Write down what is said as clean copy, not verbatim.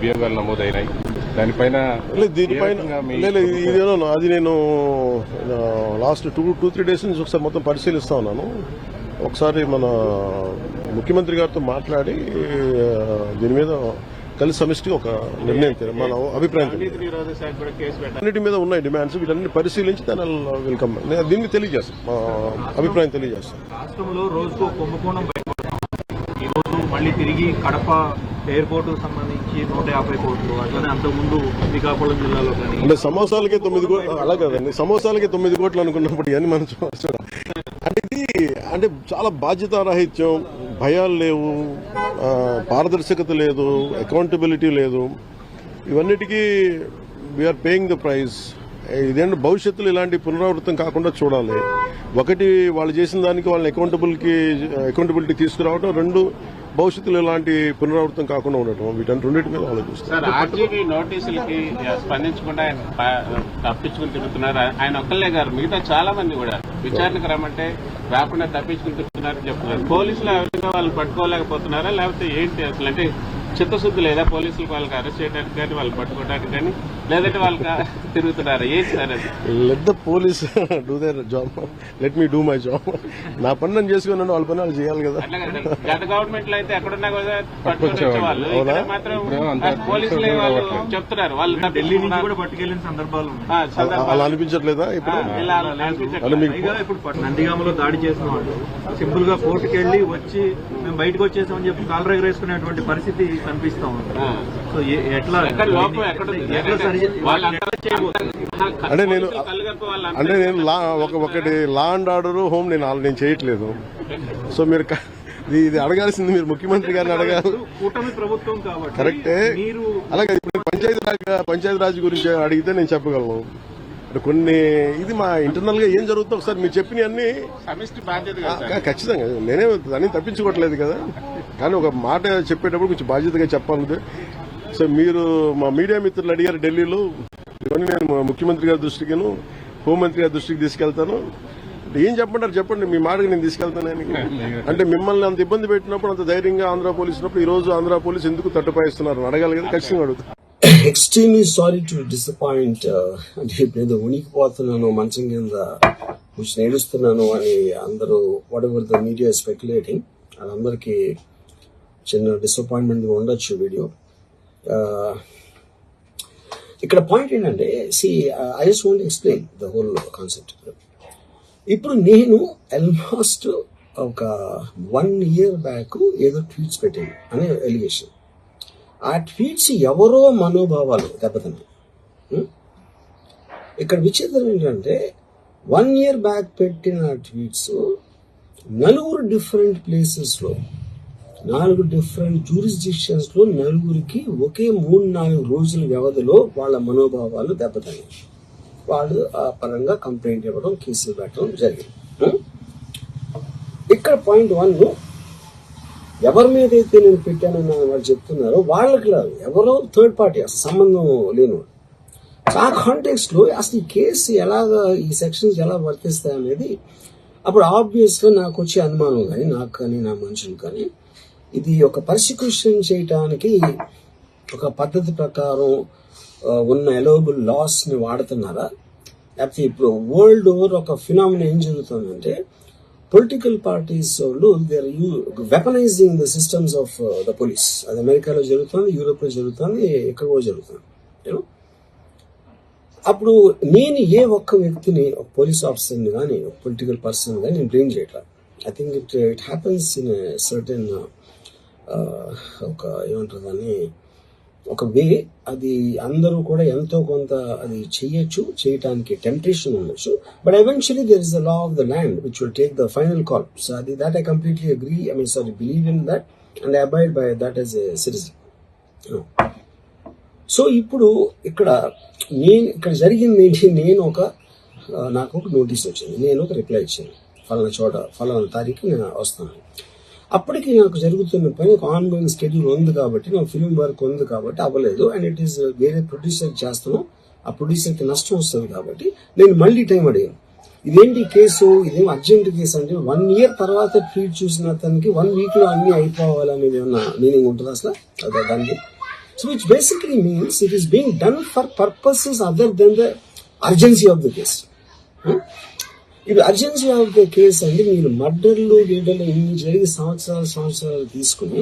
అభియోగాలు నమోదైనాయి. దీనిపైన ఇదేనో అది నేను లాస్ట్ 2-3 డేస్ నుంచి ఒకసారి మొత్తం పరిశీలిస్తా ఉన్నాను. ఒకసారి మన ముఖ్యమంత్రి గారితో మాట్లాడి దీని మీద కలిసి సమిష్టిగా ఒక నిర్ణయం మన అభిప్రాయం అన్నిటి మీద ఉన్నాయి డిమాండ్స్, వీటన్ని పరిశీలించి దాని వెల్కమ్ దీన్ని తెలియజేస్తాం, మా అభిప్రాయం తెలియజేస్తాం. రాష్ట్రంలో రోజుకు కుంభకోణం ఈ రోజు మళ్ళీ తిరిగి కడప ఎయిర్పోర్ట్ సంబంధించి 150 కోట్లు, అట్లనే అంతకుముందు శ్రీకాకుళం జిల్లాలో కానీ అంటే సమోసాలకే 9 కోట్లు, అలా కదండి, సమోసాలకే 9 కోట్లు అనుకున్నప్పుడు ఇవన్నీ మనం అంటే ఇది అంటే చాలా బాధ్యతారాహిత్యం, భయాలు లేవు, పారదర్శకత లేదు, అకౌంటబిలిటీ లేదు. ఇవన్నిటికీ వీఆర్ పేయింగ్ ద ప్రైస్. ఇదేంటి భవిష్యత్తులో ఇలాంటి పునరావృతం కాకుండా చూడాలి. ఒకటి వాళ్ళు చేసిన దానికి వాళ్ళని అకౌంటబిలిటీ తీసుకురావడం, 2 భవిష్యత్తులో ఇలాంటి పునరావృతం కాకుండా ఉండటం, వీటన్ని రెండింటి మీద ఆలోచిస్తారు. ఆర్జీవీ నోటీసులకి స్పందించకుండా ఆయన తప్పించుకుని తిరుగుతున్నారు. ఆయన ఒక్కళ్ళే గారు, మిగతా చాలా మంది కూడా విచారణకు రమ్మంటే రాకుండా తప్పించుకుని తిరుగుతున్నారని చెప్తున్నారు. పోలీసులు ఎవరిగా వాళ్ళు పట్టుకోలేకపోతున్నారా, లేకపోతే ఏంటి అసలు? అంటే చిత్తశుద్ధి లేదా పోలీసులకు వాళ్ళకి అరెస్ట్ చేయడానికి కానీ వాళ్ళు పట్టుకోవడానికి కానీ, లేదంటే వాళ్ళకి తిరుగుతున్నారా? ఏంటి సార్ అది? Let the police do their job, let me do my job. నా పని నేను చేసుకున్నాను, వాళ్ళ పని వాళ్ళు చేయాలి కదా. గత గవర్నమెంట్ లో అయితే ఎక్కడున్నా కూడా పట్టుకొని వచ్చేవాళ్ళు, మాత్రం పోలీసులు వాళ్ళు చెప్తున్నారు వాళ్ళు ఢిల్లీ నుంచి కూడా పట్టుకెళ్లిన సందర్భాలు అలా అనిపించట్లేదా? ఇప్పుడు ఇప్పుడు నందిగామలో దాడి చేసిన వాళ్ళు సింపుల్ గా కోర్టుకు వెళ్లి వచ్చి మేము బయటకు వచ్చేసామని చెప్పి కాలర్ ఎగరేసుకునేటువంటి పరిస్థితి కనిపిస్తా ఉంది. సో ఎట్లా అంటే నేను ఒకటి లా అండ్ ఆర్డర్ హోమ్ నేను చేయట్లేదు. సో మీరు ఇది అడగాల్సింది మీరు ముఖ్యమంత్రి గారిని అడగాలి. కూటమి ప్రభుత్వం కాబట్టి కరెక్టే. అలాగే ఇప్పుడు పంచాయతీరాజ్ గురించి అడిగితే నేను చెప్పగలను. కొన్ని ఇది మా ఇంటర్నల్ గా ఏం జరుగుతుందో ఒకసారి మీరు చెప్పిన అన్ని ఖచ్చితంగా నేనే దాన్ని తప్పించుకోవట్లేదు కదా, కానీ ఒక మాట చెప్పేటప్పుడు కొంచెం బాధ్యతగా చెప్పాలి. సో మీరు మా మీడియా మిత్రులు అడిగారు ఢిల్లీలో, ఇవన్నీ నేను ముఖ్యమంత్రి గారి దృష్టికిను హోంమంత్రి గారి దృష్టికి తీసుకెళ్తాను. ఏం చెప్పంటారు చెప్పండి, మీ మాటకి నేను తీసుకెళ్తాను. అంటే మిమ్మల్ని అంత ఇబ్బంది పెట్టినప్పుడు, అంత ధైర్యంగా ఆంధ్ర పోలీసు ఉన్నప్పుడు ఈ రోజు ఆంధ్ర పోలీసు ఎందుకు తట్టుపాయిస్తున్నారు అడగాలి కదా, ఖచ్చితంగా అడుగుతాను. Extremely sorry to disappoint. అంటే ఇప్పుడు ఉనికిపోతున్నాను, మంచం కింద కొంచెం ఏడుస్తున్నాను అని అందరూ what ever the media speculating, వాళ్ళందరికీ చిన్న డిసప్పాయింట్మెంట్ ఉండొచ్చు వీడియో. ఇక్కడ పాయింట్ ఏంటంటే, I just want explain the whole concept. ఇప్పుడు నేను ఆల్మోస్ట్ ఒక 1 year బ్యాక్ ఏదో ట్వీట్స్ పెట్టాను అనే ఎలిగేషన్. ఆ ట్వీట్స్ ఎవరో మనోభావాలు దెబ్బతిన్నాయి. ఇక్కడ విచిత్రం ఏంటంటే 1 year బ్యాక్ పెట్టిన ట్వీట్స్ 4 డిఫరెంట్ ప్లేసెస్లో 4 డిఫరెంట్ జ్యూరిస్డిక్షన్స్ లో 4కి ఒకే 3-4 రోజుల వ్యవధిలో వాళ్ళ మనోభావాలు దెబ్బతిన్నాయి. వాళ్ళు ఆ పరంగా కంప్లైంట్ ఇవ్వడం, కేసులు పెట్టడం జరిగింది. ఇక్కడ పాయింట్ 1, ఎవరి మీద అయితే నేను పెట్టానని వాళ్ళు చెప్తున్నారో వాళ్ళకి లేదు, ఎవరో థర్డ్ పార్టీ, అసలు సంబంధం లేనివాడు. ఆ కాంటెక్స్ట్ లో అసలు ఈ కేసు ఎలాగా, ఈ సెక్షన్స్ ఎలా వర్తిస్తాయి అనేది అప్పుడు ఆబ్వియస్ గా నాకు వచ్చే అనుమానం కానీ, నాకు కానీ నా మనుషులు కానీ, ఇది ఒక పర్సిక్యూషన్ చేయటానికి ఒక పద్ధతి ప్రకారం ఉన్న ఎలోబుల్ లాస్ ని వాడుతున్నారా, లేకపోతే ఇప్పుడు వరల్డ్ ఓవర్ ఒక ఫినామినా ఏం జరుగుతుందంటే, పొలిటికల్ పార్టీస్ వాళ్ళు they are weaponising the systems of the police. అది అమెరికాలో జరుగుతుంది, యూరోప్ లో జరుగుతుంది, ఎక్కడ కూడా జరుగుతుంది. అప్పుడు నేను ఏ ఒక్క వ్యక్తిని, ఒక పోలీస్ ఆఫీసర్ని కానీ, ఒక పొలిటికల్ పర్సన్ కానీ నేను బ్లేమ్ చేయట్లా. I think it happens in certain ఒక ఏమంటారు దాన్ని, ఒక వే. అది అందరూ కూడా ఎంతో కొంత అది చేయటానికి టెంప్టేషన్ ఉండొచ్చు. But eventually there is the law of the land which will take the final call. So అది that I completely agree, believe in that and I abide by that as a citizen. So ఇప్పుడు ఇక్కడ జరిగింది ఏంటి, నాకు ఒక notice వచ్చింది, నేను ఒక రిప్లై ఇచ్చాను, ఫలానా చోట ఫలానా తారీఖు నేను వస్తాను. అప్పటికి నాకు జరుగుతున్న పని ఒక ఆన్గోయింగ్ స్కెడ్యూల్ ఉంది కాబట్టి, నా ఫిల్మ్ వర్క్ ఉంది కాబట్టి అవ్వలేదు. అండ్ ఇట్ ఈస్ వేరే ప్రొడ్యూసర్ చేస్తాను, ఆ ప్రొడ్యూసర్కి నష్టం వస్తుంది కాబట్టి నేను మళ్ళీ టైం అడిగాను. ఇదేంటి కేసు, ఇదేం అర్జెంట్ కేసు అంటే 1 year తర్వాత ట్వీట్ చూసిన అతనికి 1 week లో అన్ని అయిపోవాలనేది ఏమన్నా మీనింగ్ ఉంటుంది అసలు దానికి? So which basically means it is being done for purposes other than the urgency of the case. ఇప్పుడు అర్జెన్సీ ఆఫ్ ద కేసు అంటే మీరు మర్డర్లు గీడలు ఇన్ని జరిగి సంవత్సరాలు తీసుకుని